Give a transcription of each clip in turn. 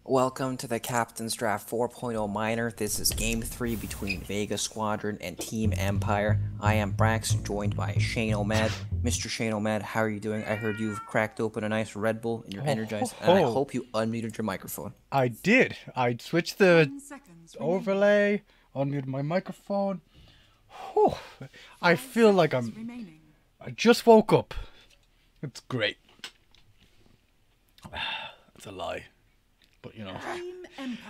Welcome to the Captain's Draft 4.0 Minor. This is Game 3 between Vega Squadron and Team Empire. I am Brax, joined by Shane Omed. Mr. Shane Omed, how are you doing? I heard you've cracked open a nice Red Bull and you're energized, and I hope you unmuted your microphone. I did. I switched the overlay, unmuted my microphone. Whew. I feel like I just woke up. It's great. It's a lie. But, you know,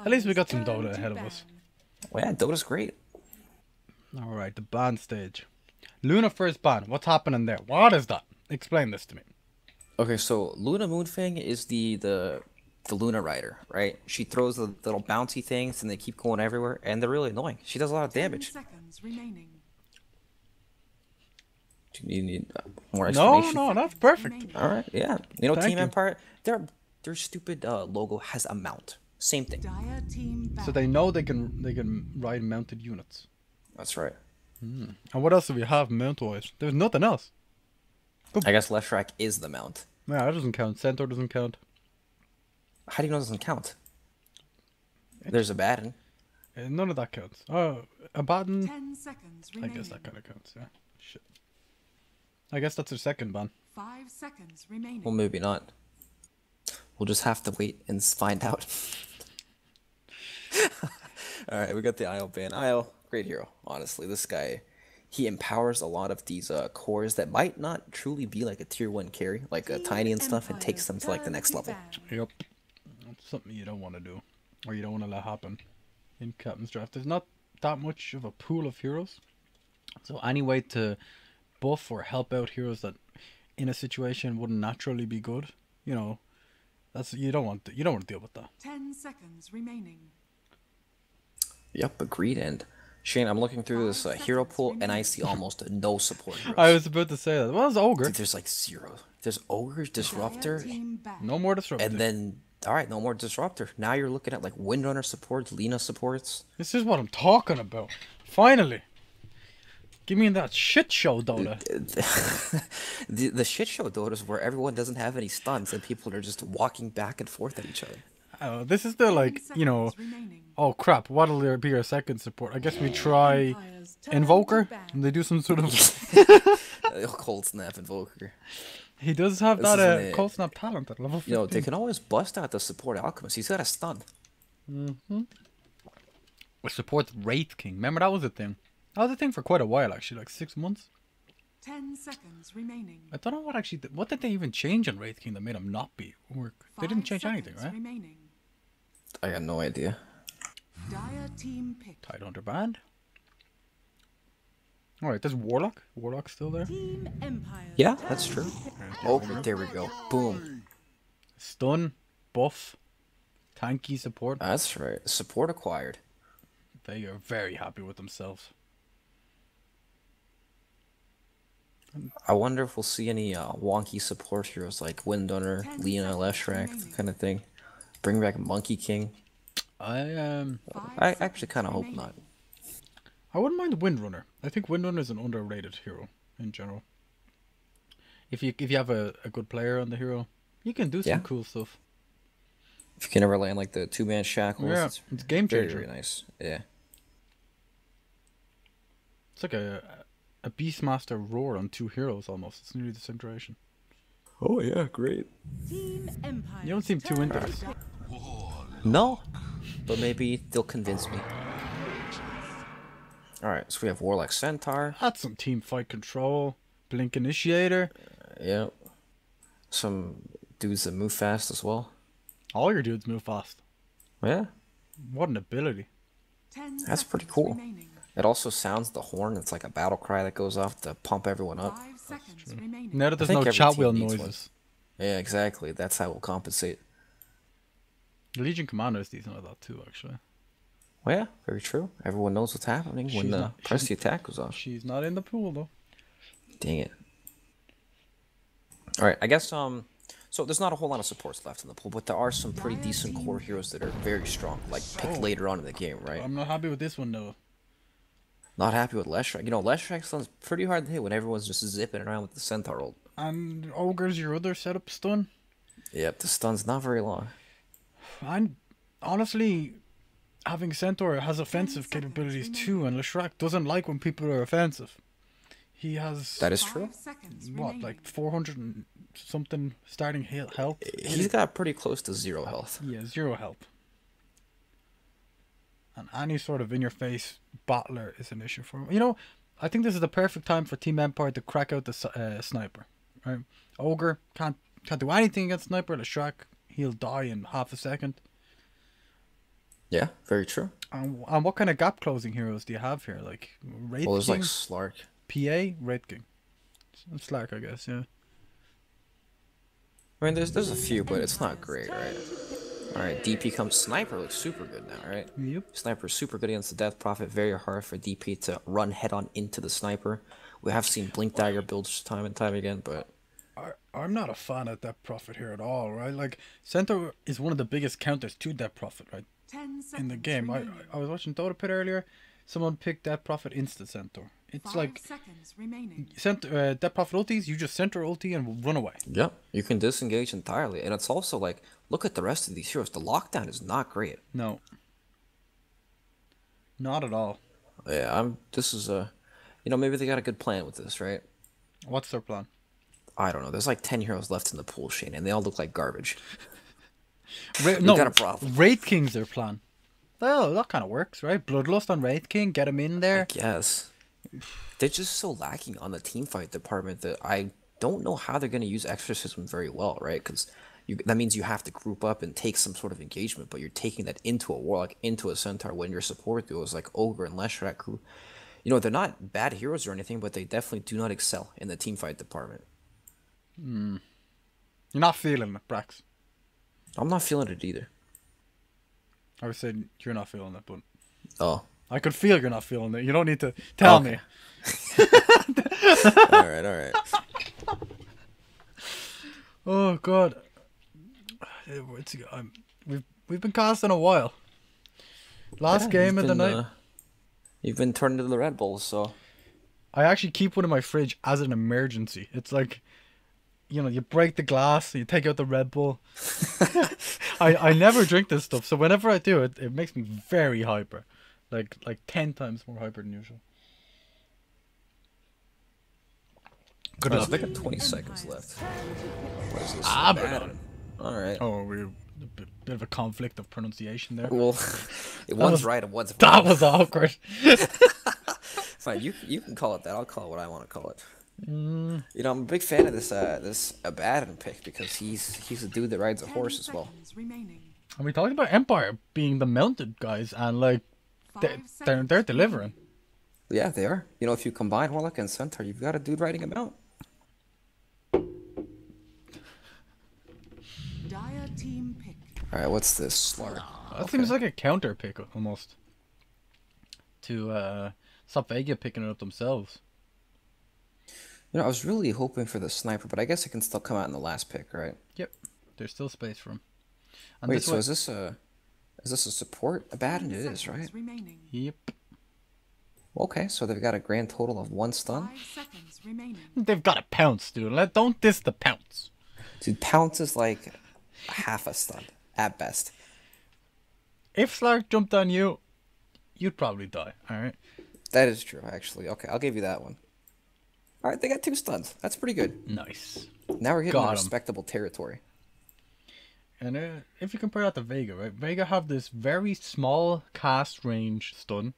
at least we got some Dota ahead of us. Well, yeah, Dota's great. Alright, the ban stage. Luna first ban. What's happening there? What is that? Explain this to me. Okay, so Luna Moonfang is the Luna Rider, right? She throws the little bouncy things and they keep going everywhere, and they're really annoying. She does a lot of damage. Do you need more explanation? No, that's perfect. Alright, yeah. You know, Thank Team you. Empire, their stupid logo has a mount. Same thing. So they know they can ride mounted units. That's right. And what else do we have mount-wise? There's nothing else. I guess Leshrac is the mount. Yeah, that doesn't count. Centaur doesn't count. How do you know it doesn't count? There's a Batten. None of that counts. Oh, a Batten. 10 seconds I remaining. guess that kind of counts, yeah. Shit. I guess that's her second ban. 5 seconds remaining. Well, maybe not. We'll just have to wait and find out. Alright, we got the Isle ban. Isle, great hero. Honestly, this guy, he empowers a lot of these cores that might not truly be like a tier 1 carry, like Tiny and stuff, and takes them to like the next level. Yep. That's something you don't want to do. Or you don't want to let happen in Captain's Draft. There's not that much of a pool of heroes. So any way to buff or help out heroes that in a situation wouldn't naturally be good, you know, that's you don't want to deal with that. 10 seconds remaining. Yep, agreed. And Shane, I'm looking through this hero pool, and I see almost no support heroes. I was about to say that. What was Ogre? Dude, there's like zero. There's Ogre, Disruptor, Team back. No more Disruptor. and then, alright, no more Disruptor. Now you're looking at like Windrunner supports, Lena supports. This is what I'm talking about. Finally. Give me that shit show, Dota. The shit show Dotas where everyone doesn't have any stuns and people are just walking back and forth at each other. This is the, like, you know, oh crap, what'll there be our second support? I guess we try Invoker, and they do some sort of... Cold Snap Invoker. He does have This that isn't it. Cold Snap talent at level 15. You know, they can always bust out the support Alchemist. He's got a stun. We support Wraith King. Remember, that was a thing. That was a thing for quite a while, actually, like 6 months. 10 seconds remaining. I don't know what actually... What did they even change on Wraith King that made him not be work? They didn't 5 change anything, seconds right? Remaining. I got no idea. Dire team pick. Tidehunter banned. Alright, there's Warlock. Warlock's still there. Team Empire. Yeah, that's true. Oh, there we go. Boom. Stun, buff, tanky support. That's right. Support acquired. They are very happy with themselves. I wonder if we'll see any wonky support heroes like Windrunner, Lena, Leshrac, kind of thing. Bring back Monkey King. I actually kind of hope not. I wouldn't mind Windrunner. I think Windrunner is an underrated hero in general. If you have a good player on the hero, you can do some Yeah. cool stuff. If you can ever land like the 2-man shackles, Yeah, it's game very, changer. very nice. Yeah. It's like a Beastmaster roar on 2 heroes almost. It's nearly the same duration. Oh yeah, great. Team Empire. You don't seem too into this. No, but maybe they'll convince me. Alright, so we have Warlock Centaur. That's some team fight control. Blink Initiator. Yep. Some dudes that move fast as well. All your dudes move fast. Yeah, What an ability. 10 that's pretty seconds cool. remaining. It also sounds the horn. It's like a battle cry that goes off to pump everyone up. 5 seconds remaining. Now that there's think no every chat team wheel needs one. noises. Yeah, exactly. That's how we'll compensate. The Legion Commander is decent at that too, actually. Well, yeah, very true. Everyone knows what's happening when She's the not- press she's- the attack goes off. She's not in the pool though. Dang it. Alright, I guess, so there's not a whole lot of supports left in the pool, but there are some pretty decent core heroes that are very strong, like picked later on in the game, right? I'm not happy with this one though. Not happy with Leshrac. You know, Leshrac sounds pretty hard to hit when everyone's just zipping around with the Centaur ult. And Ogre's your other setup stun. Yep, the stun's not very long. honestly, having Centaur has offensive 10 seconds capabilities remaining. too, and Leshrac doesn't like when people are offensive. He has That is true. 5 seconds what, remaining. like 400 and something starting health? He's got pretty close to 0 health. Yeah, 0 health. And any sort of in-your-face battler is an issue for him. You know, I think this is the perfect time for Team Empire to crack out the sniper. Right? Ogre can't do anything against sniper. Leshrac, he'll die in half a second. Yeah, very true. And what kind of gap closing heroes do you have here? Like Wraith Well, there's King, like Slark. PA, Wraith King. Slack, I guess. Yeah. I mean, there's a few, but it's not great, right? Alright, DP comes. Sniper looks super good now, right? Yep. Sniper's super good against the Death Prophet. Very hard for DP to run head-on into the Sniper. We have seen Blink Dagger builds time and time again, but... I'm not a fan of Death Prophet here at all, right? Like, Centaur is one of the biggest counters to Death Prophet, right? 10 seconds In the game. remaining. I was watching Dota Pit earlier. Someone picked Death Prophet insta Centaur. It's 5 like seconds remaining. Death Prophet ultis, you just Centaur ulti and run away. Yeah, you can disengage entirely. And it's also like, look at the rest of these heroes. The lockdown is not great. No. Not at all. Yeah, this is a... You know, maybe they got a good plan with this, right? What's their plan? I don't know. There's like 10 heroes left in the pool, Shane, and they all look like garbage. No, got a problem. Wraith King's their plan. Well, that kind of works, right? Bloodlust on Wraith King, get him in there. Yes. They're just so lacking on the teamfight department that I don't know how they're going to use Exorcism very well, right? Because that means you have to group up and take some sort of engagement, but you're taking that into a Warlock, into a Centaur, when your support duos like Ogre and Leshrac, who, you know, they're not bad heroes or anything, but they definitely do not excel in the teamfight department. You're not feeling it, Brax. I'm not feeling it either. I was saying you're not feeling it, but Oh. I could feel you're not feeling it. You don't need to tell Okay. me. Alright, alright. Oh God, we've been casting a while. Last game of the night. You've been turned into the Red Bulls, so... I actually keep one in my fridge as an emergency. It's like, you know, you break the glass, you take out the Red Bull. I never drink this stuff, so whenever I do it, it makes me very hyper, like 10 times more hyper than usual. Good Alright, luck. so they got 20 seconds left. What is this? Abaddon. Alright. Oh, we a bit of a conflict of pronunciation there. Well, one's right and one's That wrong. was awkward. Fine, you can call it that. I'll call it what I want to call it. You know, I'm a big fan of this Abaddon pick because he's a dude that rides a 10 horse as well. seconds remaining. And we talked about Empire being the mounted guys, and like 5 they're seconds delivering. Yeah, they are. You know, if you combine Warlock and Centaur, you've got a dude riding a mount. Dire team pick. All right, what's this? Slark. That seems like a counter pick almost to stop Vega picking it up themselves. You know, I was really hoping for the Sniper, but I guess it can still come out in the last pick, right? Yep, there's still space for him. And Wait, this so way- is this a support Abaddon? 10 It is, seconds right? remaining. Yep, Okay, so they've got a grand total of 1 stun. 5 seconds remaining. they've got a pounce, dude. Don't diss the pounce. Dude, Pounce is like half a stun at best. If Slark jumped on you, you'd probably die. All right. That is true, actually. Okay, I'll give you that one. All right, they got 2 stuns. That's pretty good. Nice. Now we're getting Got 'em. respectable territory. And if you compare that to Vega, right? Vega have this very small cast range stun,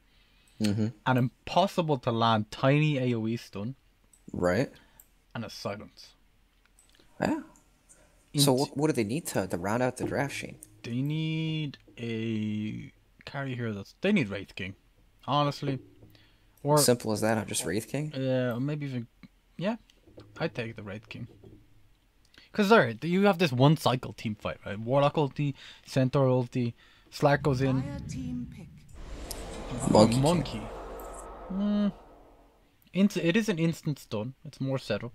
an impossible to land tiny AoE stun, Right? and a silence. Yeah. So what do they need to round out the draft, Shane? They need a carry here. They need Wraith King, honestly, or Simple as that. I'm just Wraith King. or maybe even I'd take the Wraith King. Cause you have this one cycle team fight, right? Warlock ulti, Centaur ulti, Slack goes in, Dire team pick. Monkey. It is an instant stun. It's more setup.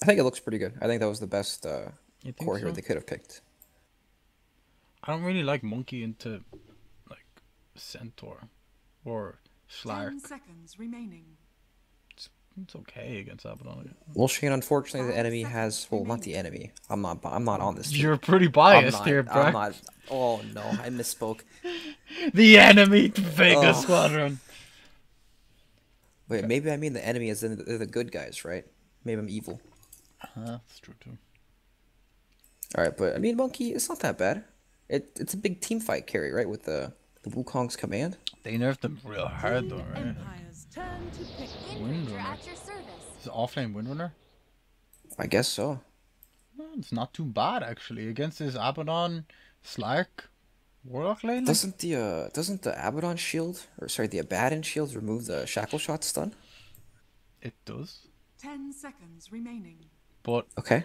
I think it looks pretty good. I think that was the best You think core hero so? they could have picked. I don't really like Monkey into like Centaur or Slark. 10 seconds remaining. It's okay against Abaddon. Well, Shane, unfortunately, the enemy has... Well, not the enemy. I'm not on this team. You're pretty I'm biased not, here, I'm bro. not... Oh, no. I misspoke. The enemy Vega Oh. Squadron. Wait, maybe I mean the enemy is they're the good guys, right? Maybe I'm evil. That's true too. Alright, but I mean, Monkey, it's not that bad. It's a big team fight carry, right? With the Wukong's command. They nerfed them real hard though, right? Empire's turn to pick. Windrunner. At your service. Is it offlane Windrunner? I guess so. Well, it's not too bad actually against this Abaddon, Slark, Warlock lane. Doesn't the Abaddon shield, or sorry, the Abaddon shield remove the shackle shot stun? It does, 10 seconds remaining. but Okay.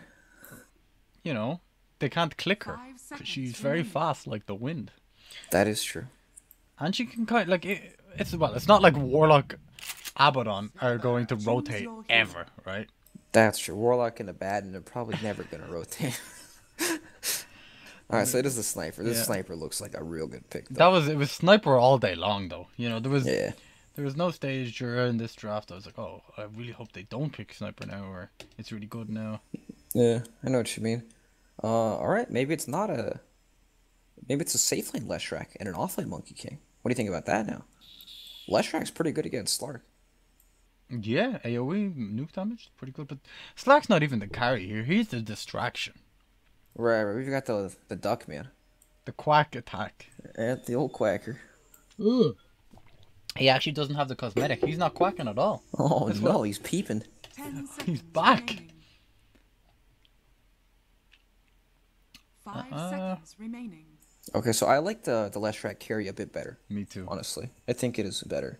you know they can't click her 5 because seconds she's very remaining. fast like the wind, That is true. and she can kind like it's not like Warlock, Abaddon are going to Choose rotate your hero. ever, right? That's true. Warlock and Abaddon are probably never gonna rotate. Alright, so it is the sniper. This Yeah. sniper looks like a real good pick, It though. was sniper all day long though. You know Yeah. there was no stage during this draft. I was like, oh, I really hope they don't pick sniper now, or it's really good now. Yeah, I know what you mean. Alright, maybe it's not a... Maybe it's a safe lane Leshrac and an offlane Monkey King. What do you think about that now? Leshrac's pretty good against Slark. Yeah, AoE nuke damage, pretty good. But Slark's not even the carry here. He's the distraction. Right, we've got the duck, man. The quack attack. Yeah, the old quacker. Ugh. He actually doesn't have the cosmetic. He's not quacking at all. Oh, That's no, what- he's peeping. 10 seconds back. remaining. 5 seconds remaining. Okay, so I like the Leshrac carry a bit better, Me too. honestly. I think it is better.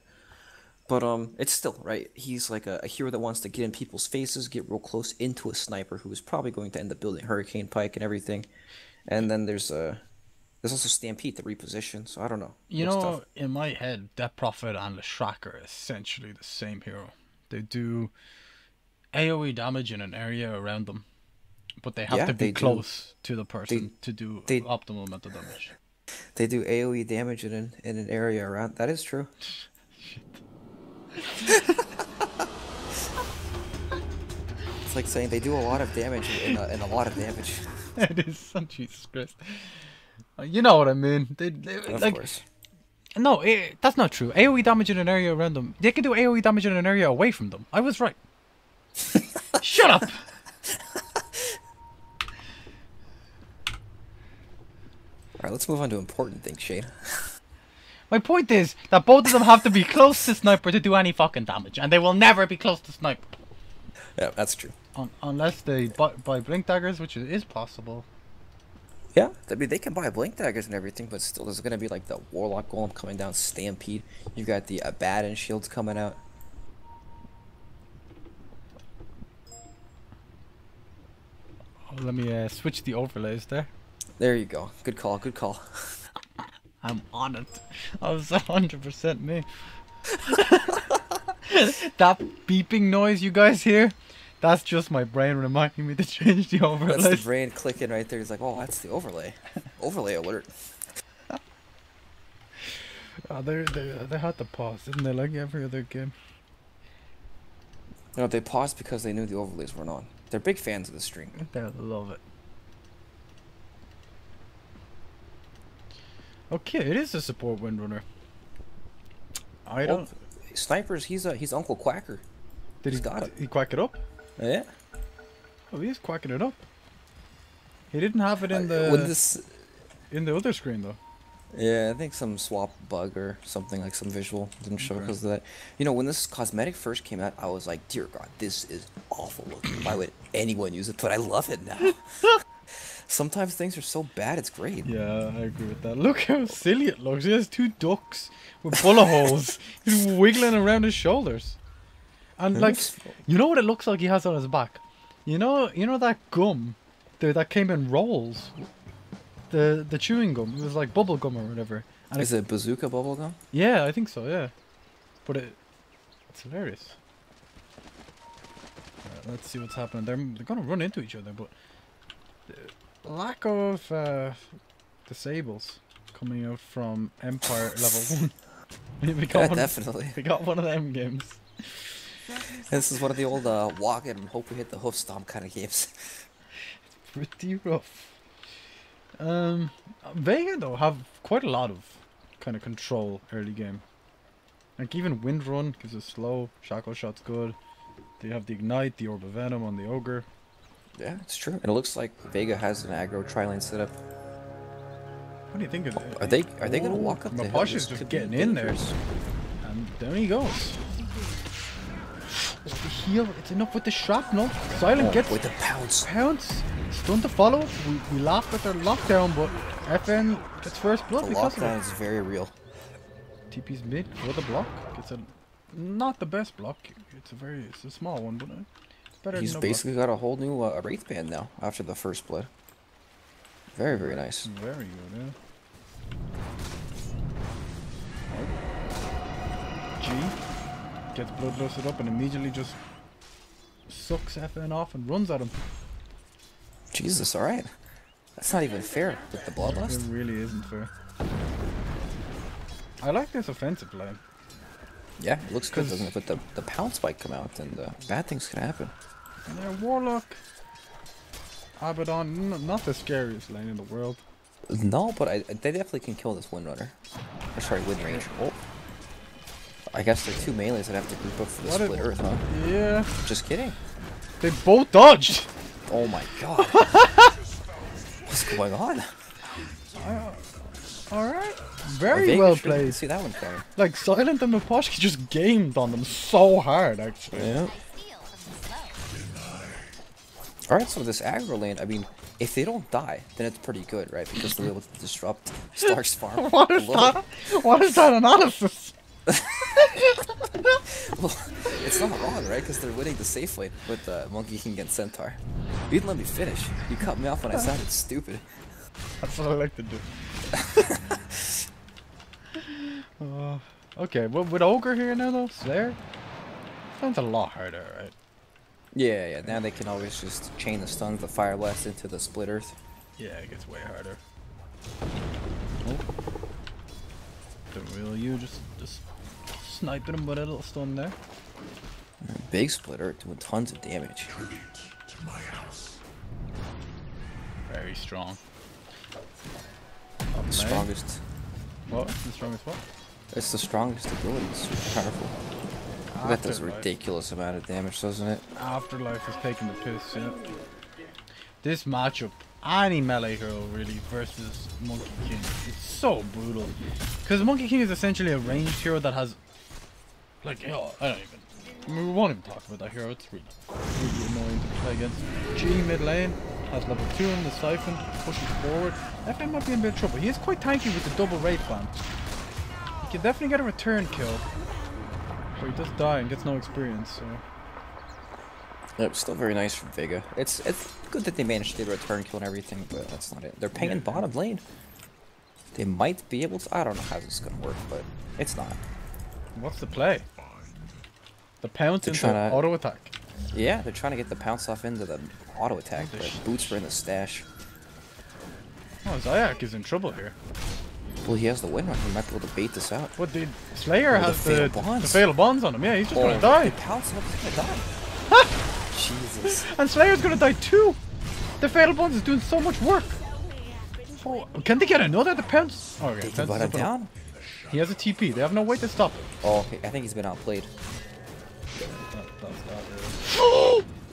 But it's still, right, he's like a hero that wants to get in people's faces, get real close into a sniper who is probably going to end up building Hurricane Pike and everything. And then there's also Stampede to reposition, so I don't know. You Looks know, tough. in my head, Death Prophet and Leshrac are essentially the same hero. They do AoE damage in an area around them, but they have Yeah, to be they do. close to the person to do they- optimal amount of damage. They do AoE damage in an area around. That is true. It's like saying they do a lot of damage in a lot of damage. It is some Jesus Christ. You know what I mean? They Of like course. no, that's not true. AoE damage in an area around them. They can do AoE damage in an area away from them. I was right. Shut up. Alright, let's move on to important things, Shane. My point is that both of them have to be close to Sniper to do any fucking damage, and they will never be close to Sniper. Yeah, that's true. Unless they buy Blink Daggers, which is possible. Yeah, I mean, they can buy blink daggers and everything, but still, there's gonna be like the Warlock Golem coming down, Stampede. You got the Abaddon shields coming out. Oh, let me switch the overlays there. There you go. Good call, good call. I'm on it. I was 100% me. That beeping noise you guys hear, that's just my brain reminding me to change the overlays. That's the brain clicking right there. He's like, oh, that's the overlay. Overlay alert. Oh, they had to pause, didn't they? Like every other game. No, they paused because they knew the overlays weren't on. They're big fans of the stream. They love it. Okay, it is a support Windrunner. I don't. Snipers, he's Uncle Quacker. Did he's got it. he quack it up? Yeah. Oh, he is quacking it up. He didn't have it in the other screen though. Yeah, I think some swap bug or something, like some visual didn't show because of that. You know, when this cosmetic first came out, I was like, dear God, this is awful looking. Why would anyone use it? But I love it now. Sometimes things are so bad, it's great. Yeah, I agree with that. Look how silly it looks. He has two ducks with bullet holes just wiggling around his shoulders. And like, you know what it looks like he has on his back? You know that gum that came in rolls? The chewing gum. It was like bubble gum or whatever. And Is it bazooka bubblegum? yeah, I think so, yeah. But it's hilarious. Alright, let's see what's happening. They're gonna run into each other, but the lack of disables coming out from Empire level 1. We got Yeah, one, definitely. we got one of them games. This is one of the old walk it and hope we hit the hoof stomp kind of games. Pretty rough. Vega though have quite a lot of kind of control early game. Like even Wind Run gives us slow, Shackle Shot's good. They have the Ignite, the Orb of Venom on the Ogre. Yeah, it's true. And it looks like Vega has an aggro tri-lane set up. What do you think of it? Are they gonna walk up the hill? Maposh This is just could be getting in there. dangerous. And down he goes. With the heal, it's enough with the shrapnel. Silent gets with the pounce. Stun to follow. We laughed at their lockdown, but FN gets first blood The because of lockdown it. is very real. TP's mid for the block. Gets a not the best block. It's a small one, but it's better He's than no basically got a whole new Wraith Band now after the first blood. Very, very nice. block. Very good, yeah. G gets bloodlusted up and immediately just sucks FN off and runs at him. Jesus, alright. That's not even fair with the It bloodlust. really isn't fair. I like this offensive line. Yeah, it looks good, doesn't it? But the pounce might come out and bad things can happen. And yeah, Warlock, Abaddon, not the scariest lane in the world. No, but they definitely can kill this Windrunner. Or sorry, Wind Range. Oh. I guess they're two melees that have to group up for the What split earth, huh? Yeah, Just kidding. they both dodged. Oh my god. What's going on? Alright, very Vega well sure didn't played. see that one coming. Like, Silent and Maposhki just gamed on them so hard, actually. Yeah. Alright, so this aggro lane, I mean, if they don't die, then it's pretty good, right? Because they're able to disrupt Stark's farm. What is that? What is that analysis? Well, it's not wrong, right? Because they're winning the safe lane with Monkey King and Centaur. You didn't let me finish. You cut me off when I sounded stupid. That's what I like to do. Okay, well, with Ogre here now, though, Slayer, sounds a lot harder, right? Yeah, yeah. Now they can always just chain the stuns, the fire blast into the split earth. Yeah, it gets way harder. Oh. The real you just sniping him with a little stun there. Big split earth doing tons of damage. Very strong. The strongest. What? The strongest what? It's the strongest ability. It's super powerful. That does a ridiculous amount of damage, doesn't it? Afterlife is taking the piss, yeah. This matchup, any melee hero really versus Monkey King, it's so brutal. Because Monkey King is essentially a ranged hero that has, like, you know, I mean, we won't even talk about that hero. It's really annoying to play against. G mid lane has level 2 in the Siphon, pushes forward. FN might be in a bit of trouble. He is quite tanky with the double Wraith Band. He can definitely get a return kill. But he does die and gets no experience, so... Yeah, it's still very nice from Vega. It's good that they managed to get a return kill and everything, but that's not it. They're paying bottom lane. They might be able to... I don't know how this is going to work, but it's not. What's the play? The pounce into trying to- auto attack. Yeah, they're trying to get the pounce off into the auto attack, but boots were in the stash. Oh, Zayak is in trouble here. Well, he has the win run. He might be able to bait this out. But the Slayer has the Fatal fatal bonds on him. Yeah, he's just gonna The die. pounce up, he's gonna die. Jesus. And Slayer's gonna die too. The fatal bonds is doing so much work. Oh, can they get another? The pounce. Oh, okay. They can Pounce butt is him up and up. down. He has a TP. They have no way to stop it. Oh, okay. I think he's been outplayed. That's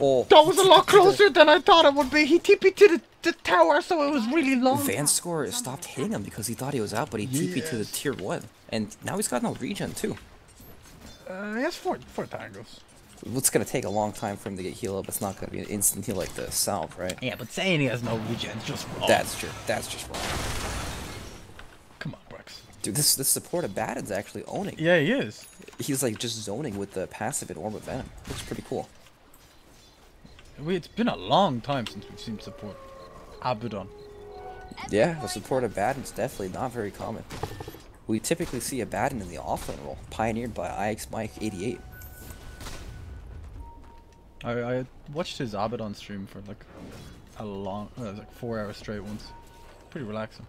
Oh, that was a lot closer than I thought it would be. He TP'd to the tower, so it was really long. Van's score stopped hitting him because he thought he was out, but he TP'd to the tier 1. And now he's got no regen, too. He has four tangos. It's going to take a long time for him to get healed up. It's not going to be an instant heal like the Salve, right? Yeah, but saying he has no regen is just wrong. That's true. That's just wrong. Come on, Brex. Dude, this support of Baden's actually owning. Yeah, he is. He's like just zoning with the passive in Orb of Venom. Looks pretty cool. It's been a long time since we've seen support Abaddon. Yeah, the support of Baden's definitely not very common. We typically see a Baden in the offlane role, pioneered by IX Mike 88. I watched his Abaddon stream for like a long, it was like 4 hours straight once. Pretty relaxing.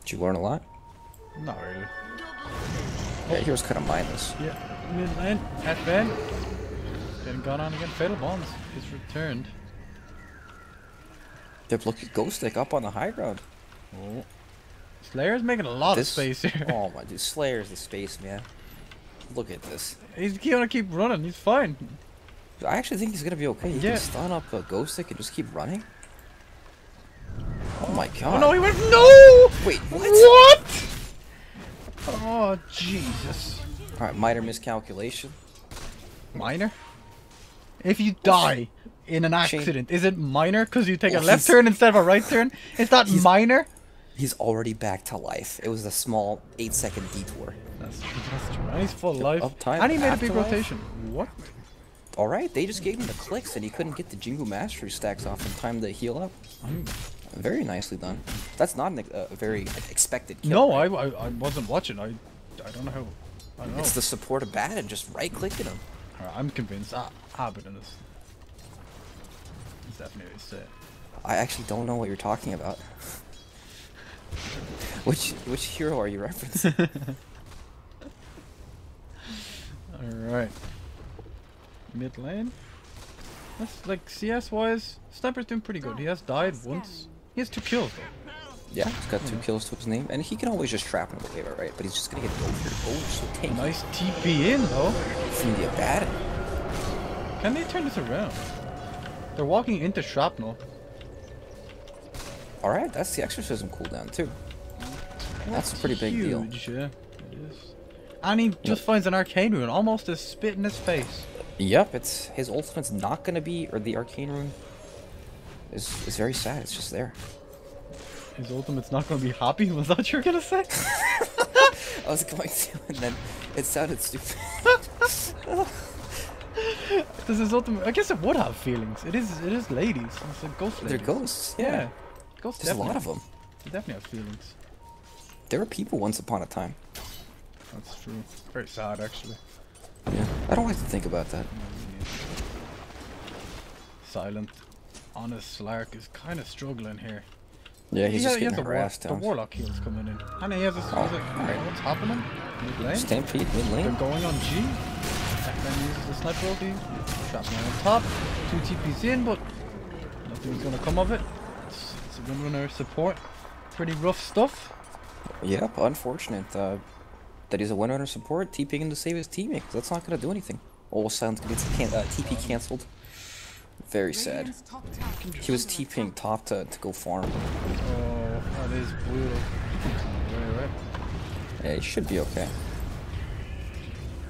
Did you learn a lot? Not really. Yeah, heroes kind of mindless. Yeah, mid lane, at Ben. Getting gone on again. Fatal Bonds is returned. They're looking Ghost Stick up on the high ground. Oh. Slayer's making a lot of This- space here. Oh my dude, Slayer's the space man. Look at this. He's gonna keep running, he's fine. I actually think he's gonna be okay. He Yeah. can stun up a Ghost Stick and just keep running. Oh my Oh god. no, he went. No! Wait, what? What? Oh, Jesus. Alright, minor miscalculation. Minor? If you die in an Shane- accident, is it minor because you take Oh, a left he's- turn instead of a right turn? Is that minor? He's already back to life. It was a small 8-second detour. That's true. And he's full life. Uptime, And he made a big afterlife? rotation. What? Alright, they just gave him the clicks and he couldn't get the Jingu Mastery stacks off in time to heal up. Very nicely done. That's not a very expected kill. No, right? I wasn't watching. I don't know how. I don't know. It's the support of bad and just right-clicking him. Alright, I'm convinced. Habit in this. It's definitely a set. I actually don't know what you're talking about. Which hero are you referencing? Alright. Mid lane. That's like CS wise, Sniper's doing pretty good. He has died once. He has 2 kills though. Yeah, he's got 2 kills to his name, and he can always just trap him away, right? But he's just gonna get over. Oh, so tanky. Nice TP in though. From the Abaddon. Can they turn this around? They're walking into shrapnel. Alright, that's the exorcism cooldown too. That's a pretty big deal. Huge, yeah. It is. And he just finds an arcane rune, almost a spit in his face. Yep, it's his ultimate's not gonna be, or the arcane rune is very sad. It's just there. His ultimate's not gonna be happy. Was that what you were gonna say? I was going to, and then it sounded stupid. Does his ultimate? I guess it would have feelings. It is ladies. It's like ghost They're ladies. ghosts. Yeah. Yeah, Ghosts. there's a lot definitely- of them. They definitely have feelings. There were people once upon a time. That's true. Very sad, actually. Yeah, I don't like to think about that. Silent. Honest Slark is kind of struggling here. Yeah, he's just he has getting harassed the down. Warlock heals coming in. And he has a... Oh, he's like, alright. what's happening? Mid lane? Stampede mid They're lane. going on G. Then uses the sniper ulti. Traps on top. 2 TPs in, but nothing's gonna come of it. It's a win-winner support. Pretty rough stuff. Yep, unfortunate that he's a winner support, TPing him to save his teammate, 'cause that's not gonna do anything. Oh, Silence gets TP cancelled. Very sad. Radiant's top tower is He was under TPing attack. top to go farm. Oh, that is brutal. Right. Yeah, he should be okay.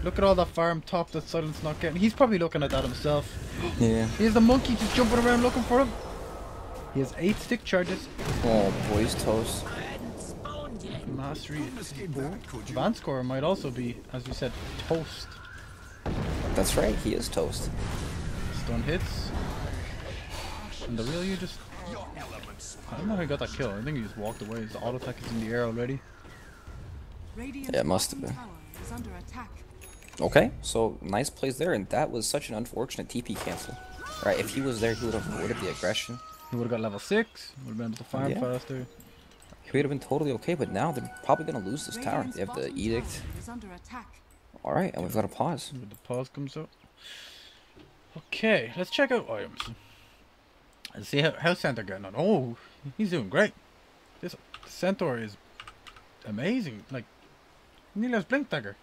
Look at all that farm top that Silent's not getting. He's probably looking at that himself. Yeah. Here's the monkey just jumping around looking for him. He has 8 stick charges. Oh, boy's toast. Mastery. Advanced score might also be, as you said, toast. That's right, he is toast. Stun hits. And the real you just... I don't know how he got that kill. I think he just walked away. His auto attack is in the air already. Radiant's Yeah, it must have bottom been. tower is under attack. Okay, so nice plays there, and that was such an unfortunate TP cancel. Right, if he was there, he would have avoided the aggression. He would have got level 6. Would have been able to farm Yeah. faster. He would have been totally okay, but now they're probably gonna lose this tower. Radiant's They have the bottom edict. tower is under attack. Alright, and we've got a pause. The pause comes up. Okay, let's check out items. And see how Centaur getting on. Oh, he's doing great. This Centaur is amazing. Like, he nearly has Blink Dagger.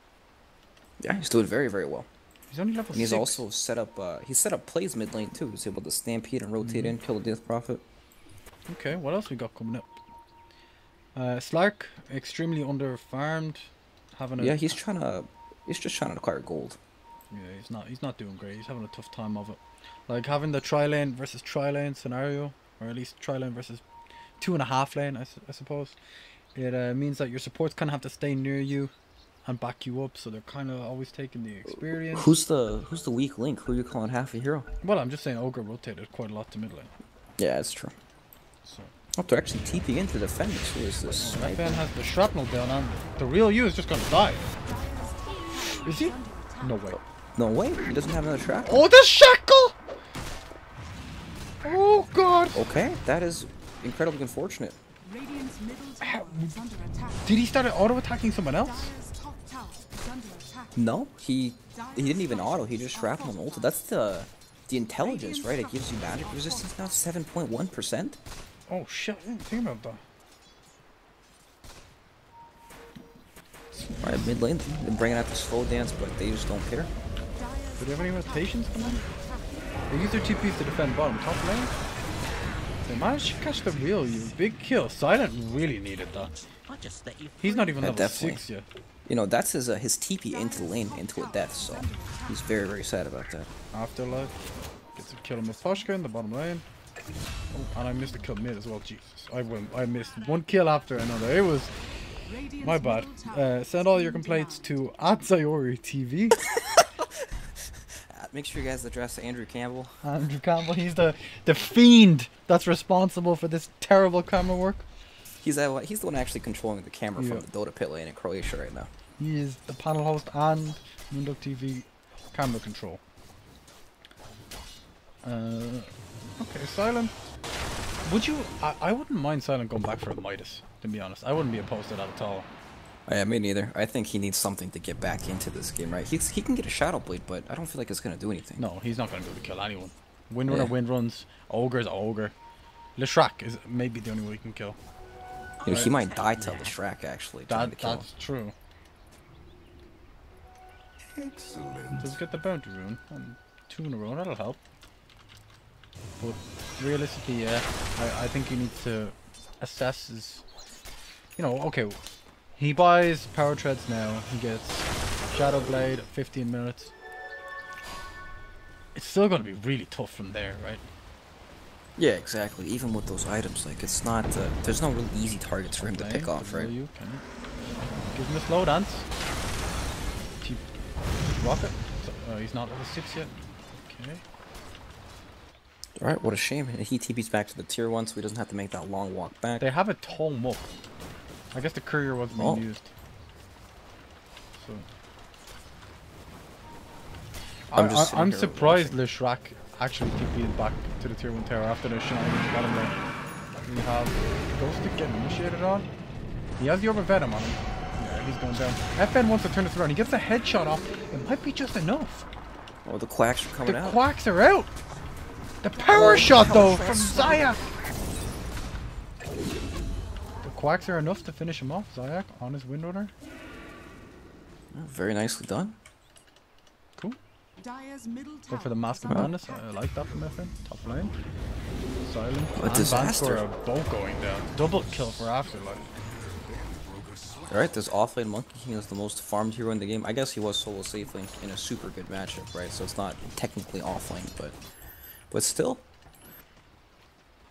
Yeah, he's doing very, very well. He's only level And he's 6. also set up plays mid lane too. He's able to stampede and rotate in, kill the Death Prophet. Okay, what else we got coming up? Slark, extremely under farmed. Having a Yeah, he's just trying to acquire gold. Yeah, he's not doing great. He's having a tough time of it. Like having the tri-lane versus tri-lane scenario, or at least tri-lane versus 2.5 lane, I suppose. It means that your supports kind of have to stay near you and back you up, so they're kind of always taking the experience. Who's the weak link? Who are you calling half a hero? Well, I'm just saying Ogre rotated quite a lot to mid lane. Yeah, that's true. So Oh, they're actually TPing into the Fenix. Who is this? that Sniper? fan has the shrapnel down, and the real you is just gonna die. Is he? No way. No way, he doesn't have another trap. Oh, the shackle! Oh god! Okay, that is incredibly unfortunate. Radiant's middle tower is under attack. Did he start auto attacking someone else? Dire's top tower is No, he didn't even auto. He just shrapnel and ulted. That's the intelligence, right? It gives you magic resistance now, 7.1%. Oh shit! I didn't think about that. Alright, mid lane, they're bringing out the slow dance, but they just don't care. Do they have any rotations coming? They use their TPs to defend bottom. Top lane. They managed to catch the real you. Big kill. Silent really needed that. He's not even level 6 yet. You know, that's his TP into the lane, into a death, so he's very, very sad about that. Afterlife. Gets a kill on Mufashka in the bottom lane. Oh, and I missed a kill mid as well. Jesus. I missed one kill after another. It was my bad. Send all your complaints to @ZioryTV. Make sure you guys address Andrew Campbell. Andrew Campbell, he's the fiend that's responsible for this terrible camera work. He's the one actually controlling the camera from the Dota pit lane in Croatia right now. He is the panel host and moonducktv camera control. Okay, Silent. Would you? I wouldn't mind Silent going back for a Midas, to be honest. I wouldn't be opposed to that at all. Yeah, me neither. I think he needs something to get back into this game, right? He can get a Shadow Blade, but I don't feel like it's going to do anything. No, he's not going to be able to kill anyone. Windrunner, Windruns, Ogre's Ogre. Leshrac is maybe the only way he can kill. You know, he might die to Leshrac, actually. That's true. Excellent. Let's get the bounty rune. And 2 in a row, that'll help. But realistically, yeah, I think he needs to assess his... You know, okay, he buys Power Treads now. He gets Shadow Blade, 15 minutes. It's still going to be really tough from there, right? Yeah, exactly. Even with those items, like, it's not... there's no really easy targets for him to pick off, right? Give him a slow dance. Rocket. So, he's not level 6 yet. Okay. Alright, what a shame. He TP's back to the tier 1, so he doesn't have to make that long walk back. They have a tome up. I guess the courier wasn't being used. So I'm surprised Leshrac actually TP'd back to the tier 1 tower after the shenanigans bottom lane. We have Ghostic getting initiated on. He has the Orb of Venom on him. Yeah, he's going down. FN wants to turn this around. He gets a headshot off. It might be just enough. Oh, the quacks are coming out. The quacks are out. The power shot though from Zayak. The quacks are enough to finish him off. Zayak on his Windrunner. Very nicely done. Cool. Go for the Mask of Madness. I like that from FN. Top lane. Silent. A disaster. A boat going down. Double kill for Afterlife. Alright, this offlane Monkey King is the most farmed hero in the game. I guess he was solo safely in a super good matchup, right? So it's not technically offlane, but still,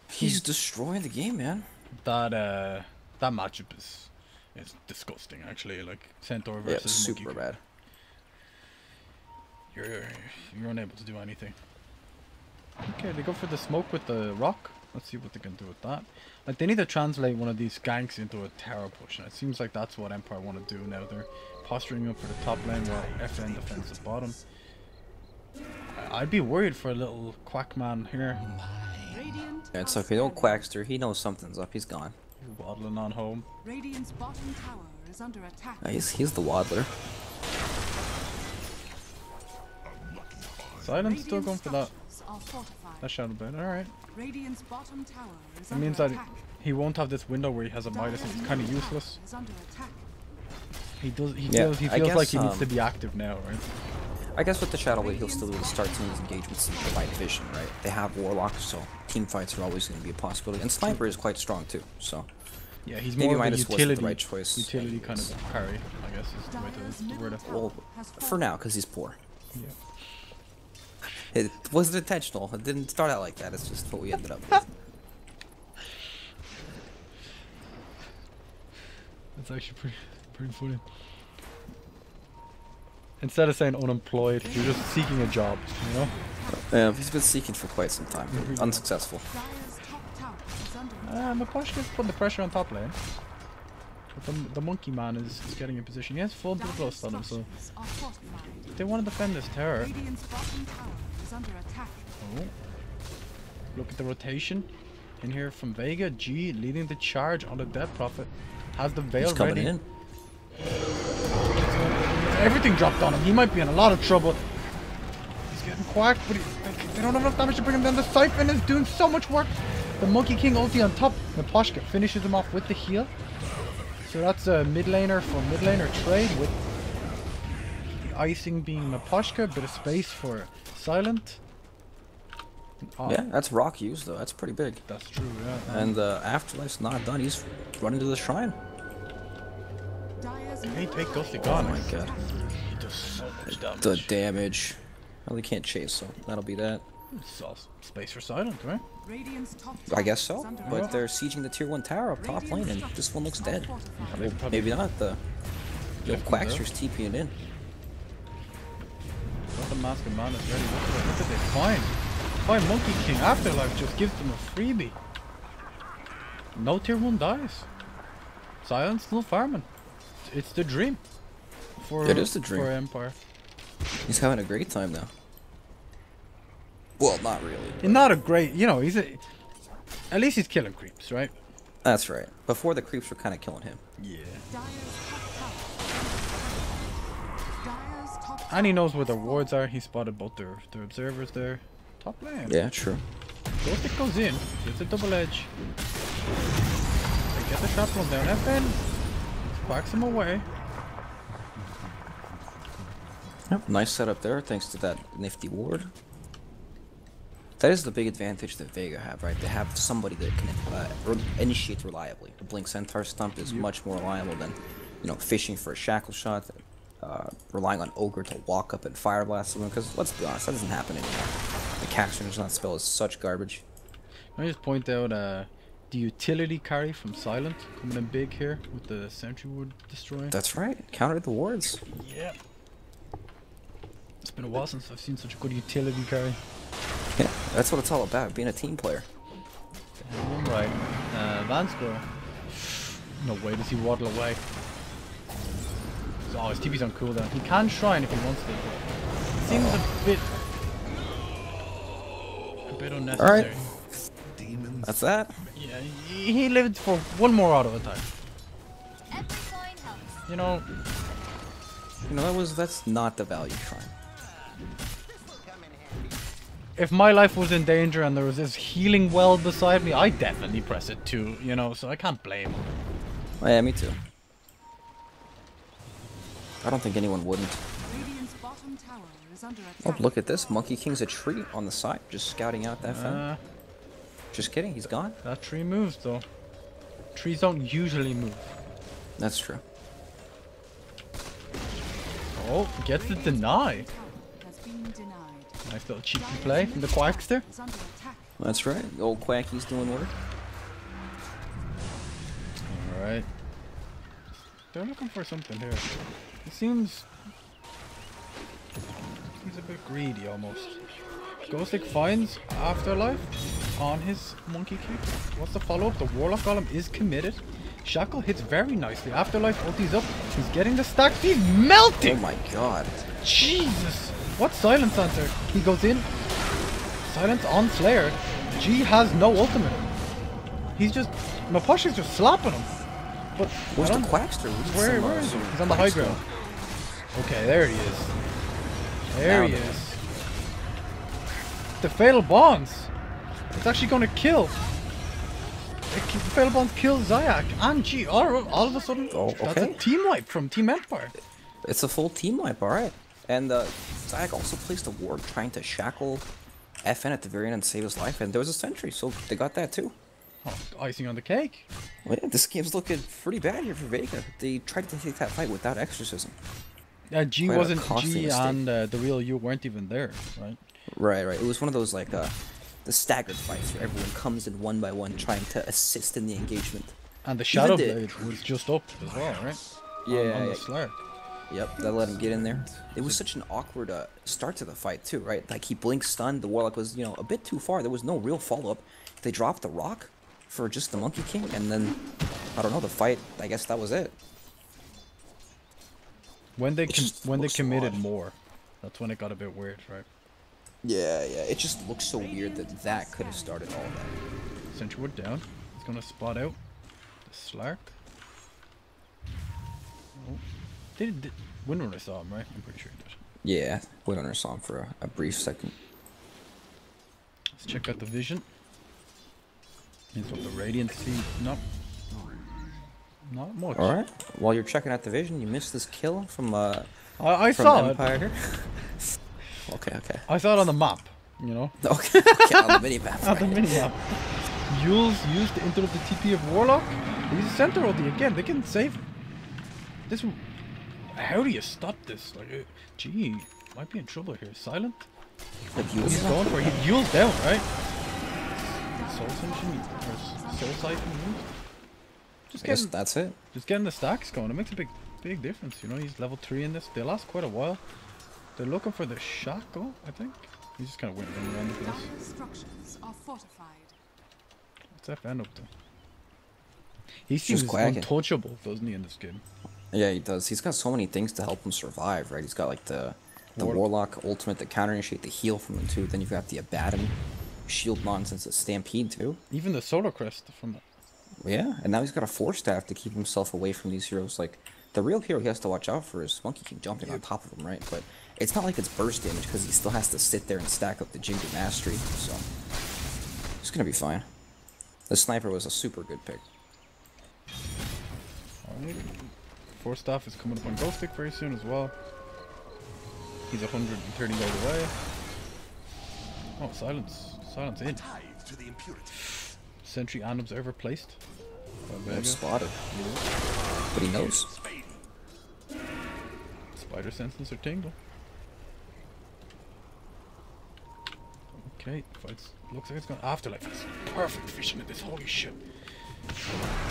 he's destroying the game, man. That matchup is disgusting, actually. Like Centaur versus super Monkey bad. You're unable to do anything. Okay, they go for the smoke with the rock. Let's see what they can do with that. Like, they need to translate one of these ganks into a tower push, and it seems like that's what Empire want to do now. They're posturing up for the top lane while FN defends the bottom. I'd be worried for a little quack man here. Yeah, it's okay, don't Quackster. He knows something's up. He's gone. He's waddling on home. Radiant's bottom tower is under attack. He's the waddler. Silent's still going for that. That Shadow Blade. Alright. It means that he won't have this window where he has a Midas and it's kind of useless. He feels like he needs to be active now, right? I guess with the Shadow Blade, he'll still be able to start some of these engagements and provide vision, right? They have Warlock, so team fights are always going to be a possibility. And Sniper is quite strong too, so... Yeah, he's maybe more of a utility, the right choice. Utility kind of carry, I guess is the way to word it. Well, for now, because he's poor. Yeah. It wasn't intentional. It didn't start out like that. It's just what we ended up with. That's actually pretty funny. Instead of saying unemployed, you're just seeking a job, you know? Yeah, he's been seeking for quite some time. Unsuccessful. Mapashka's putting the pressure on top lane. But the monkey man is getting in position. He has full blood lust on him, so they want to defend this tower. Oh. Look at the rotation in here from Vega. G leading the charge on the Death Prophet. Has the veil He's coming ready. in. Everything dropped on him. He might be in a lot of trouble. He's getting quacked, but they don't have enough damage to bring him down. The Siphon is doing so much work. The Monkey King ulti on top. Miposhka finishes him off with the heal. So that's a mid laner for mid laner trade with the icing being Miposhka. Bit of space for Silent. Oh, Yeah, that's rock use though. That's pretty big. that's true, yeah. And Afterlife's not done. He's running to the shrine. Dire's Hey, take Ghosty Oh gone. my god. He does so much damage. The damage. Well, they can't chase, so that'll be that. It's all space for Silent, right? Radiant's top I guess tower so. is under But attack. they're sieging the tier 1 tower up top lane, and this one looks dead. They Well, probably maybe not. The left him Quackster's TPing in. got the Mask of Man is ready. Look at they find. Find Monkey King. Afterlife just gives them a freebie. No tier 1 dies. Silent still farming. It's the dream. It is the dream. For Empire. He's having a great time now. Well, not really. And not a great, you know, at least he's killing creeps, right? That's right. Before the creeps were kind of killing him. Yeah. Dire's top tower. And he knows where their wards are. He spotted both their observers there. Top lane. Yeah, true. Ghost it goes in. Gets a double edge. They get the trap roll down. FN quacks him away. Yep. Nice setup there, thanks to that nifty ward. That is the big advantage that Vega have, right? They have somebody that can initiate reliably. The Blink Centaur Stump is much more reliable than, you know, fishing for a Shackle Shot, relying on Ogre to walk up and Fire Blast them, because let's be honest, that doesn't happen anymore. The Castration Not spell is such garbage. Let me just point out the utility carry from Silent coming in big here with the Sentry Wood destroying. That's right. Counter the wards. Yeah. It's been a while since I've seen such a good utility carry. Yeah, that's what it's all about, being a team player. Damn right. Vanscore. No way does he waddle away. Oh, his TP's on cooldown. He can shrine if he wants to, but it seems a bit unnecessary. Alright. That's that. Yeah, he lived for one more auto attack. You know, You know, that's not the value shrine. if my life was in danger and there was this healing well beside me, I'd definitely press it too, you know, so I can't blame him. Oh, yeah, me too. I don't think anyone wouldn't. Radiant's bottom tower is under Oh, attack. look at this. Monkey King's a tree on the side, just scouting out that fen. Just kidding, he's gone. That tree moves though. Trees don't usually move. That's true. Oh, gets the deny. Has been denied. Nice little cheeky play from the Quackster. Is under attack. That's right. The old Quacky's doing work. Alright. They're looking for something here. It seems a bit greedy almost. Ghostic finds Afterlife on his Monkey King. What's the follow-up? The Warlock Golem is committed. Shackle hits very nicely. Afterlife ulti's up. He's getting the stack. He's melting! Oh my god. Jesus! What silence answer? He goes in. Silence on Slayer. G has no ultimate. He's just... Maposhka's just slapping him. But Where's I the don't- Quackster? Where is he? He's on the high ground. Okay, there he is. There Now he then. is. The Fatal Bonds. It's actually going to kill. The Fatal Bonds kill Zayak. And G. All of a sudden, Oh, that's a okay. team wipe from Team Empire. It's a full team wipe, alright. And Zayak also placed a ward trying to shackle FN at the very end and save his life, and there was a sentry, so they got that too. Oh, icing on the cake. Well, yeah, this game's looking pretty bad here for Vega. They tried to take that fight without exorcism. G Quite a wasn't. costly G mistake. and the real you weren't even there, right? Right. It was one of those, like, the staggered fights where everyone comes in one by one trying to assist in the engagement. And the Shadow the- Blade was just up as well, right? Yeah, On the yeah. Slark. Yep, that let him get in there. It was such an awkward start to the fight too, right? Like he blinked stunned, the Warlock was, a bit too far. There was no real follow-up. They dropped the rock for just the Monkey King, and then, I don't know, the fight, I guess that was it. When they It just when they looks so committed odd. more, that's when it got a bit weird, right? Yeah, it just looks so weird that could have started all that. Sentry Wood down. He's gonna spot out the Slark. Oh. Windrunner saw him, right? I'm pretty sure he did. Yeah, Windrunner saw him for a brief second. Let's check out the vision. Here's what the Radiant see. Nope. Not much. Alright, while you're checking out the vision, you missed this kill from I from saw Empire. it. Okay. I saw it on the map, you know? Okay, on the mini-map. On the mini-map. Yules used to interrupt the TP of Warlock. He's a center OD again. They can save him. This. How do you stop this? Like, gee, might be in trouble here. Silent? Like He's going for it. Yules down, right? Soul Sunshine or Soul Siphon used? I guess that's it. Just getting the stacks going. It makes a big difference, you know. He's level 3 in this. They last quite a while. They're looking for the Shackle, I think. He's just kind of winning around the place. Dire's structures are fortified. What's FN up to? He Just seems quacking. untouchable, doesn't he, in this game? Yeah, he does. He's got so many things to help him survive, right? He's got like the Warlock ultimate, the counter initiate, the heal from him too. Then you've got the Abaddon, shield nonsense, the Stampede too. Even the Solar Crest from it. Yeah, and now he's got a Force Staff to keep himself away from these heroes. Like, the real hero he has to watch out for is Monkey King jumping on top of him, right? But it's not like it's burst damage because he still has to sit there and stack up the Ginger Mastery, so it's gonna be fine. The Sniper was a super good pick. Alright. Force Staff is coming up on Ghost Stick very soon as well. He's 130 gold away. Oh, silence. Silence in. Sentry and Observer placed. By Vega. Spotted. But he knows. Spider senses are tingle. Okay, fights. Looks like it's going Afterlife. It's perfect vision of this. Holy shit.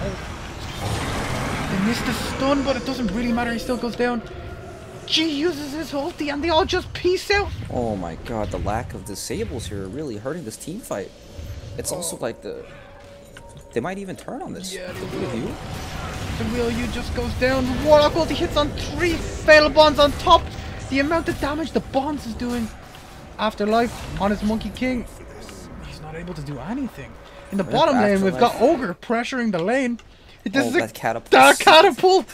Oh. They missed the stun, but it doesn't really matter. He still goes down. G uses his ulti and they all just peace out. Oh my god, the lack of disables here are really hurting this team fight. It's also like they might even turn on this. Yeah, the Wheel U. The Wheel U just goes down. Warlock ulti hits on 3 fatal bonds on top. The amount of damage the bonds is doing. Afterlife on his Monkey King. He's not able to do anything. In the bottom lane, we've got Ogre pressuring the lane. This is that catapult. That catapult!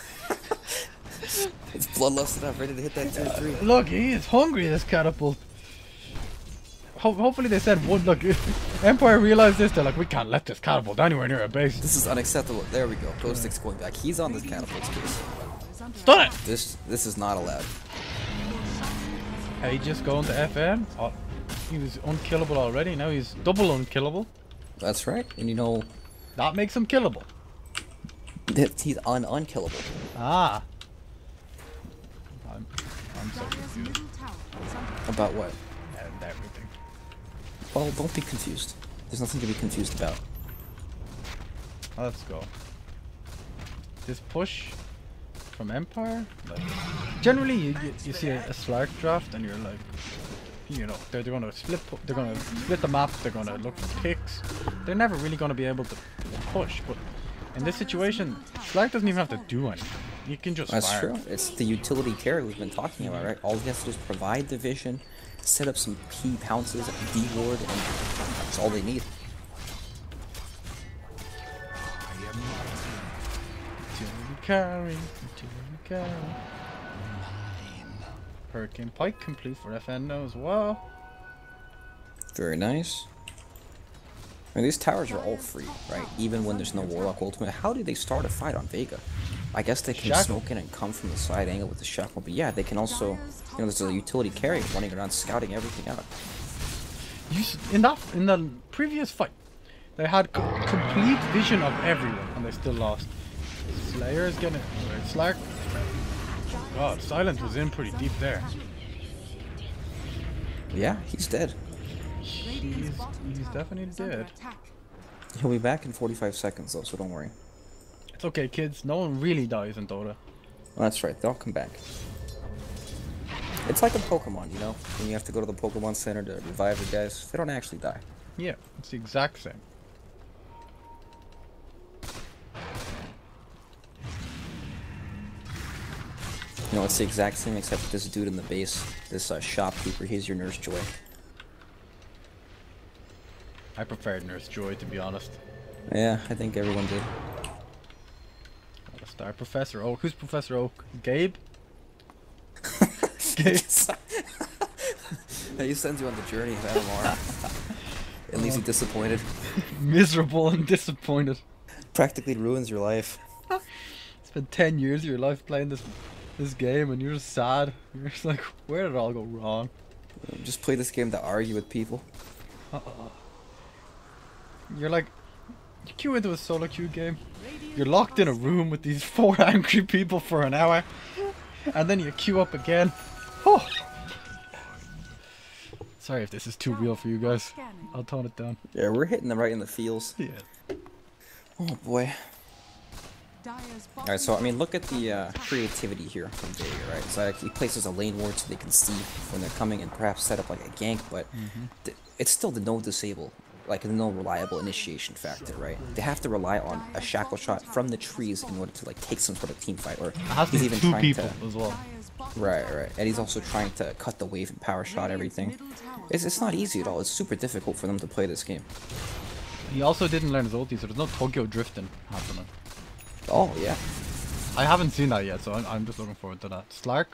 It's bloodlusted up, ready to hit that 2-3. Look, he is hungry, this catapult. Hopefully they said, look, Empire realized this, they're like, we can't let this catapult anywhere near our base. This is unacceptable. There we go. Ghost Stick's going back. He's on this catapult's case. Stun it! This is not allowed. Hey, just going to FN. Oh, he was unkillable already, now he's double unkillable. That's right. And you know, That makes him killable. he's unkillable. Ah. I'm so Dire's confused. middle tower is under About what? And everything. Well, don't be confused. There's nothing to be confused about. Let's go. This push from Empire, like, generally you see a Slark draft and you're like, you know, they're gonna split the map, they're gonna look for picks. They're never really gonna be able to push, but in this situation, Slark doesn't even have to do anything. You can just That's fire. true. It's the utility carry we've been talking about, right? All he has to do is provide the vision, set up some key pounces, D-ward, and that's all they need. Utility carry. Hurricane Pike complete for FN now as well. Very nice. I mean, these towers are all free, right? Even when there's no Warlock ultimate. How do they start a fight on Vega? I guess they can Shackle. smoke in and come from the side angle with the Shackle, but yeah, they can also, you know, there's a utility carry running around scouting everything out. In the previous fight, they had complete vision of everyone, and they still lost. Slayer is getting Slark. God, Silence was in pretty deep there. Yeah, he's dead. Radiant's bottom He's tower definitely is under dead. attack. He'll be back in 45 seconds though, so don't worry. It's okay, kids. No one really dies in Dota. Well, that's right, they'll come back. It's like a Pokemon, you know? When you have to go to the Pokemon Center to revive the guys, they don't actually die. Yeah, it's the exact same. You know, it's the exact same except this dude in the base, this shopkeeper, he's your Nurse Joy. I preferred Nurse Joy, to be honest. Yeah, I think everyone did. What a star. Professor Oak. Who's Professor Oak? Gabe? escape. He sends you on the journey of MMR. At least he's disappointed. Miserable and disappointed. Practically ruins your life. Spent 10 years of your life playing this game and you're just sad. You're just like, where did it all go wrong? Just play this game to argue with people. You're like, you queue into a solo queue game. You're locked in a room with these 4 angry people for an hour. And then you queue up again. Oh. Sorry if this is too real for you guys. I'll tone it down. Yeah, we're hitting them right in the feels. Yeah. Oh boy. Alright, so I mean, look at the creativity here from Vega, right? So like, he places a lane ward so they can see when they're coming and perhaps set up like a gank, but it's still the no disable, like the no reliable initiation factor, right? They have to rely on a shackle shot from the trees in order to like take some sort of team fight, or he's even 2 people as well. Right, and he's also trying to cut the wave and power shot everything. It's not easy at all. It's super difficult for them to play this game. He also didn't learn his ulti, so there's no Tokyo drifting happening. Oh yeah. I haven't seen that yet, so I'm just looking forward to that. Slark,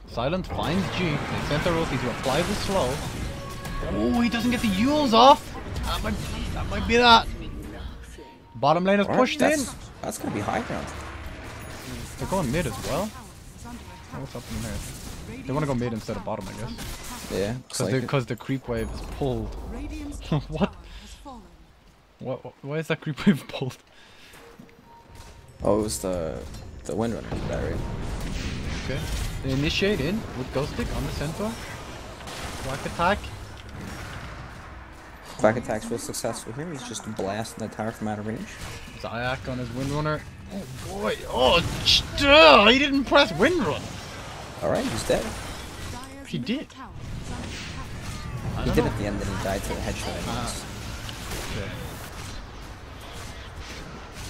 Silent finds G. They sent their ulti to apply the slow. Oh, he doesn't get the Yules off. That might be that. Bottom lane is pushed in. That's gonna be high ground. They're going mid as well. What's happening here? They want to go mid instead of bottom, I guess. Yeah. Because the creep wave is pulled. What? Why is that creep wave pulled? Oh, it was the Windrunner for that, right? Okay. They initiate in with Ghost Stick on the Centaur. Quack attack. Quack attack's real successful here. He's just blasting the tower from out of range. Zayak on his Windrunner. Oh boy. Oh, he didn't press Windrun. Alright, he's dead. He did. He did at the end, then he died to the headshot. Okay.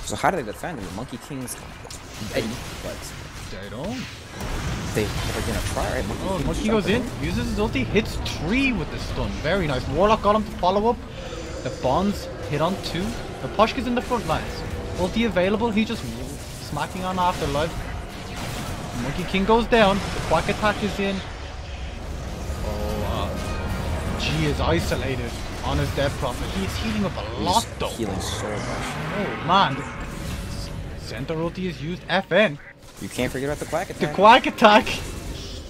So how do they defend him? The Monkey King's ready, but they don't. They're gonna try, right? Monkey goes in, uses his ulti, hits 3 with the stun. Very nice. Warlock got him to follow up. The Bonds hit on 2. The Poshka's in the front lines. Ulti available, he's just smacking on Afterlife. Monkey King goes down. The Quack attack is in. G is isolated on his Dead Prophet. He's healing up a lot though. Healing so much. Oh man. Center ulti is used. FN. You can't forget about the Quack attack. The Quack attack.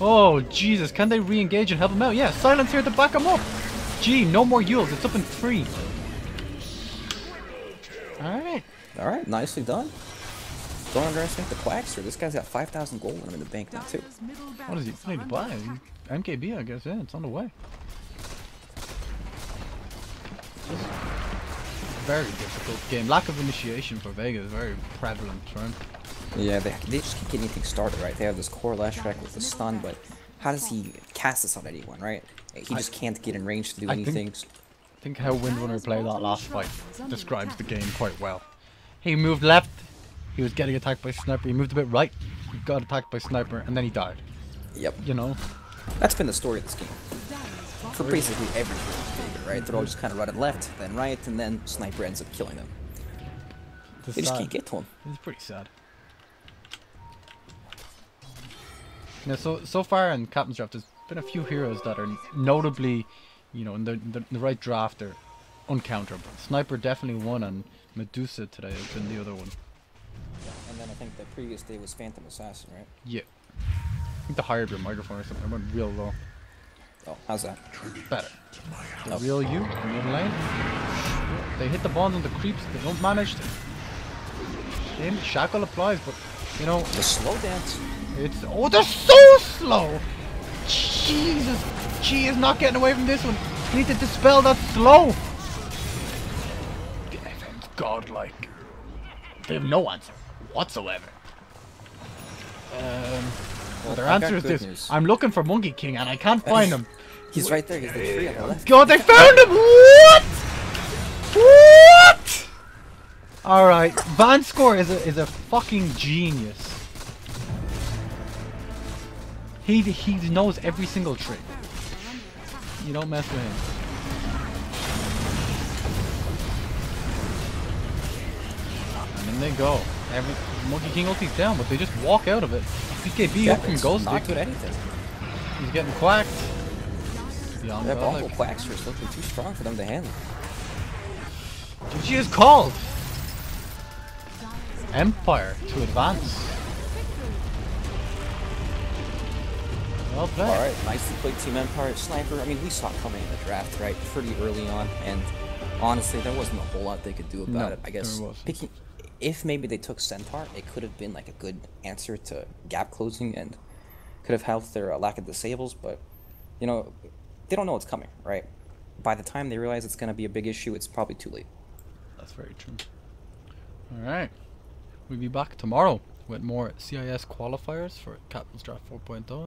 Oh Jesus, can they re-engage and help him out? Yeah, Silence here to back him up. Gee, no more Yules. It's up in 3. Alright, nicely done. Don't underestimate the Quackster. This guy's got 5,000 gold on him in the bank now too. What does he need to buy? MKB, I guess. Yeah, it's on the way. Very difficult game. Lack of initiation for Vega is a very prevalent term. Yeah, they just keep getting things started, right? They have this core lash track with the stun, but how does he cast this on anyone, right? He just can't get in range to do anything. I think how Windrunner played that last fight describes the game quite well. He moved left, he was getting attacked by Sniper, he moved a bit right, he got attacked by Sniper, and then he died. Yep. You know? That's been the story of this game. For basically every Vega, right? They're all just kind of running left, then right, and then Sniper ends up killing them. They just can't get to him. It's pretty sad. Yeah, so far in Captain's Draft, there's been a few heroes that are notably, you know, in the right draft, they're uncounterable. Sniper definitely one, and Medusa today has been the other one. And then I think the previous day was Phantom Assassin, right? Yeah. I think the higher your microphone or something. I went real low. Oh, how's that? Better. The real you, mid lane. They hit the bonds on the creeps, they don't manage to. Then Shackle applies, but, you know... The slow dance. It's... Oh, they're so slow! Jesus! G is not getting away from this one. You need to dispel that slow! The FM's godlike. They have no answer whatsoever. Well, their answer is this. News. I'm looking for Monkey King and I can't find him. He's right there. He's the tree on the left. God, they found him! What? What? Alright, Vanscore is a fucking genius. He knows every single trick. You don't mess with him. And then they go. Monkey King ulti's down, but they just walk out of it. BKB up from Ghost Stick. Not good at anything. He's getting quacked. Beyond That Bronco Bellic. Quackster is looking too strong for them to handle. GG is called. Empire to advance. Well played. Alright, nicely played Team Empire. Sniper, I mean, we saw it coming in the draft, right? Pretty early on, and honestly, there wasn't a whole lot they could do about it. I guess there wasn't. picking, if maybe they took Centaur, it could have been like a good answer to gap closing and could have helped their lack of disables, but, you know, they don't know what's coming, right? By the time they realize it's going to be a big issue, it's probably too late. That's very true. Alright. We'll be back tomorrow with more CIS qualifiers for Captain's Draft 4.0.